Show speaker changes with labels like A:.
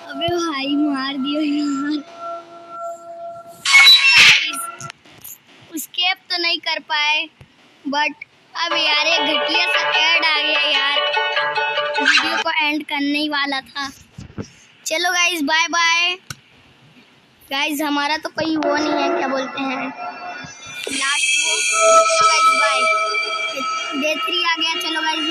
A: अबे भाई मार दिया यार। स्केप तो नहीं कर पाए, बट अब यार एक घटिया सा ऐड आ गया यार, वीडियो को एंड करने ही वाला था। चलो गाइस बाय बाय। गाइस हमारा तो कोई वो नहीं है, क्या बोलते हैं लास्ट वो। चलो गाइस बाय। डे 3 आ गया। चलो गाइस